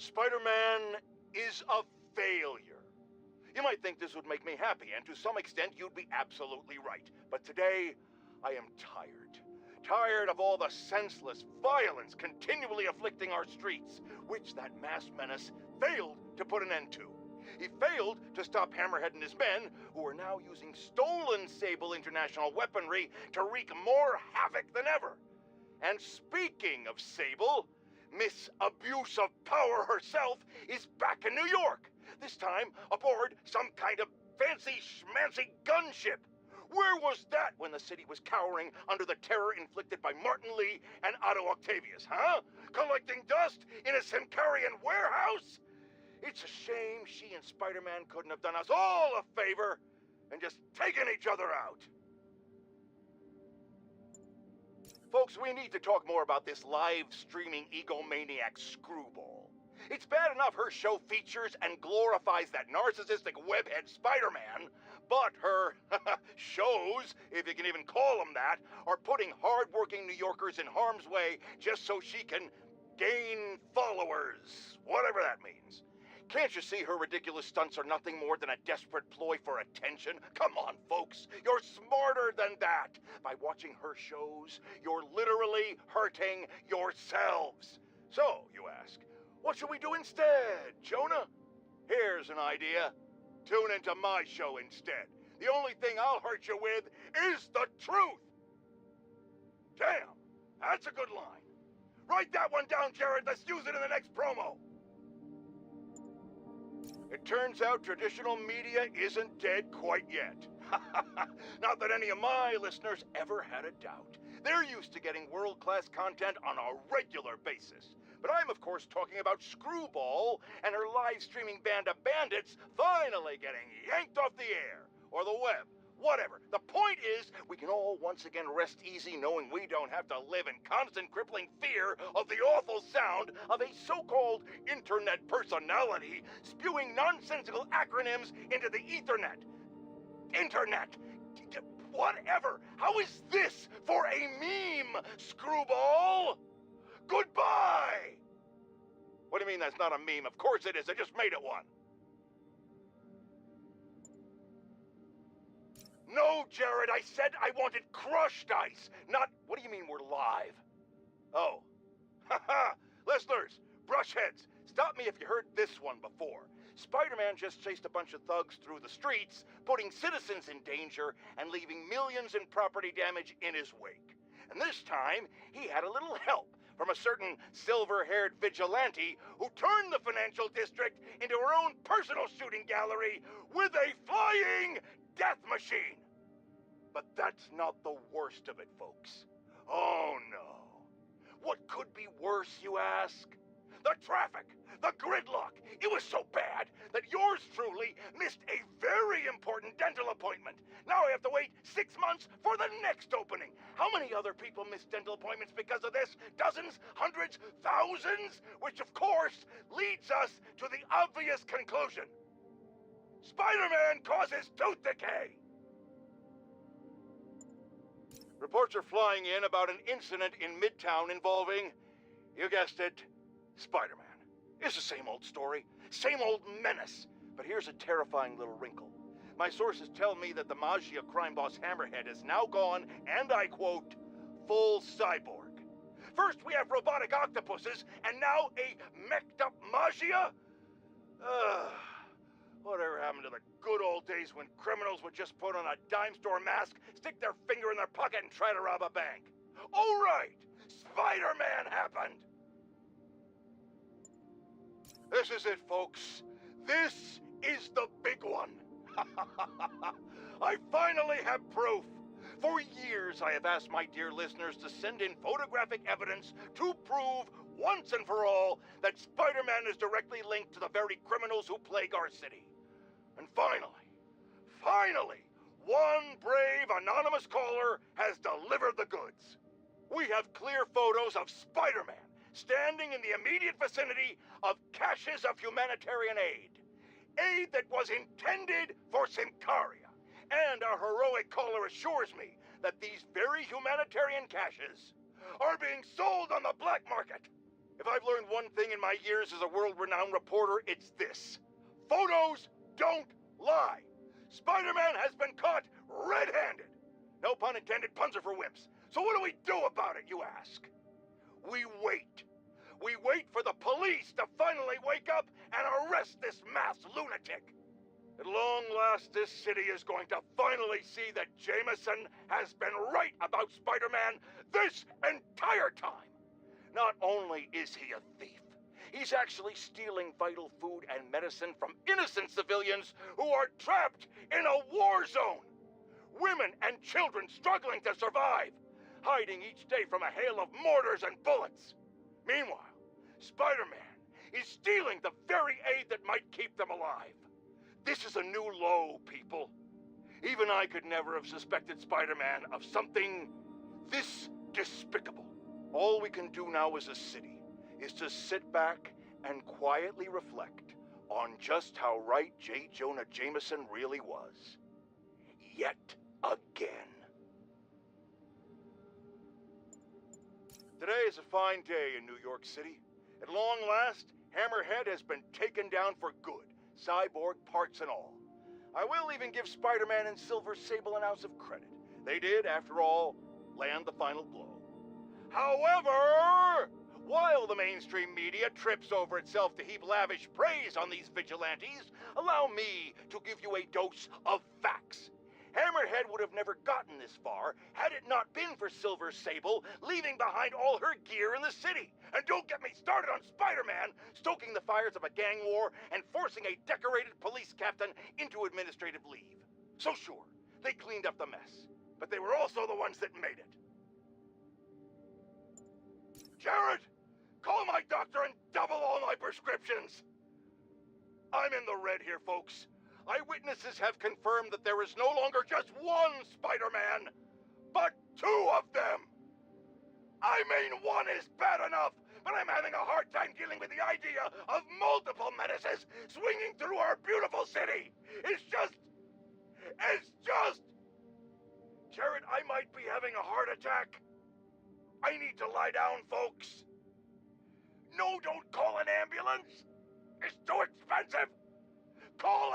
Spider-Man is a failure. You might think this would make me happy, and to some extent you'd be absolutely right. But today, I am tired. Tired of all the senseless violence continually afflicting our streets, which that masked menace failed to put an end to. He failed to stop Hammerhead and his men, who are now using stolen Sable International weaponry to wreak more havoc than ever. And speaking of Sable, Miss Abuse of Power herself is back in New York, this time aboard some kind of fancy schmancy gunship. Where was that when the city was cowering under the terror inflicted by Martin Lee and Otto Octavius, huh? Collecting dust in a Simkarian warehouse? It's a shame she and Spider-Man couldn't have done us all a favor and just taken each other out. Folks, we need to talk more about this live-streaming egomaniac screwball. It's bad enough her show features and glorifies that narcissistic webhead Spider-Man, but her shows, if you can even call them that, are putting hard-working New Yorkers in harm's way just so she can gain followers, whatever that means. Can't you see her ridiculous stunts are nothing more than a desperate ploy for attention? Come on, folks, you're smarter than that. By watching her shows, you're literally hurting yourselves. So, you ask, what should we do instead, Jonah? Here's an idea. Tune into my show instead. The only thing I'll hurt you with is the truth. Damn, that's a good line. Write that one down, Jared. Let's use it in the next promo. It turns out traditional media isn't dead quite yet. Not that any of my listeners ever had a doubt. They're used to getting world-class content on a regular basis. But I'm, of course, talking about Screwball and her live-streaming band of bandits finally getting yanked off the air, or the web, whatever. The point is, we can all once again rest easy knowing we don't have to live in constant crippling fear of the awful sound of a so-called internet personality spewing nonsensical acronyms into the Ethernet. Internet. Whatever. How is this for a meme, Screwball? Goodbye! What do you mean that's not a meme? Of course it is. I just made it one. No, Jared, I said I wanted crushed ice, not... What do you mean we're live? Oh. Haha! Listeners, brushheads, stop me if you heard this one before. Spider-Man just chased a bunch of thugs through the streets, putting citizens in danger and leaving millions in property damage in his wake. And this time, he had a little help from a certain silver-haired vigilante who turned the financial district into her own personal shooting gallery with a flying death machine. But that's not the worst of it, folks. Oh no. What could be worse, you ask? The traffic, the gridlock. It was so bad that yours truly missed a very important dental appointment. Now I have to wait 6 months for the next opening. How many other people miss dental appointments because of this? Dozens? Hundreds? Thousands? Which of course leads us to the obvious conclusion. Spider-Man causes tooth decay! Reports are flying in about an incident in Midtown involving, you guessed it, Spider-Man. It's the same old story, same old menace. But here's a terrifying little wrinkle. My sources tell me that the Maggia crime boss Hammerhead has now gone, and I quote, full cyborg. First we have robotic octopuses, and now a mech'd up Maggia? Whatever happened to the good old days when criminals would just put on a dime store mask, stick their finger in their pocket, and try to rob a bank? Oh right, Spider-Man happened! This is it, folks. This is the big one. I finally have proof. For years, I have asked my dear listeners to send in photographic evidence to prove once and for all that Spider-Man is directly linked to the very criminals who plague our city. And finally, one brave anonymous caller has delivered the goods. We have clear photos of Spider-Man standing in the immediate vicinity of caches of humanitarian aid. Aid that was intended for Simkaria. And our heroic caller assures me that these very humanitarian caches are being sold on the black market. If I've learned one thing in my years as a world-renowned reporter, it's this. Photos don't lie. Spider-Man has been caught red-handed. No pun intended, puns are for wimps. So what do we do about it, you ask? We wait. We wait for the police to finally wake up and arrest this mass lunatic. At long last, this city is going to finally see that Jameson has been right about Spider-Man this entire time. Not only is he a thief, he's actually stealing vital food and medicine from innocent civilians who are trapped in a war zone. Women and children struggling to survive, hiding each day from a hail of mortars and bullets. Meanwhile, Spider-Man is stealing the very aid that might keep them alive. This is a new low, people. Even I could never have suspected Spider-Man of something this despicable. All we can do now as a city is to sit back and quietly reflect on just how right J. Jonah Jameson really was. Yet again. Today is a fine day in New York City. At long last, Hammerhead has been taken down for good, cyborg parts and all. I will even give Spider-Man and Silver Sable an ounce of credit. They did, after all, land the final blow. However, while the mainstream media trips over itself to heap lavish praise on these vigilantes, allow me to give you a dose of facts. Hammerhead would have never gotten this far had it not been for Silver Sable leaving behind all her gear in the city. And don't get me started on Spider-Man stoking the fires of a gang war and forcing a decorated police captain into administrative leave. So sure, they cleaned up the mess, but they were also the ones that made it. Jared, call my doctor and double all my prescriptions. I'm in the red here, folks. Eyewitnesses have confirmed that there is no longer just one Spider-Man, but two of them. I mean, one is bad enough, but I'm having a hard time dealing with the idea of multiple menaces swinging through our beautiful city. It's just... Jared, I might be having a heart attack. I need to lie down, folks. No, don't call an ambulance. It's too expensive. Call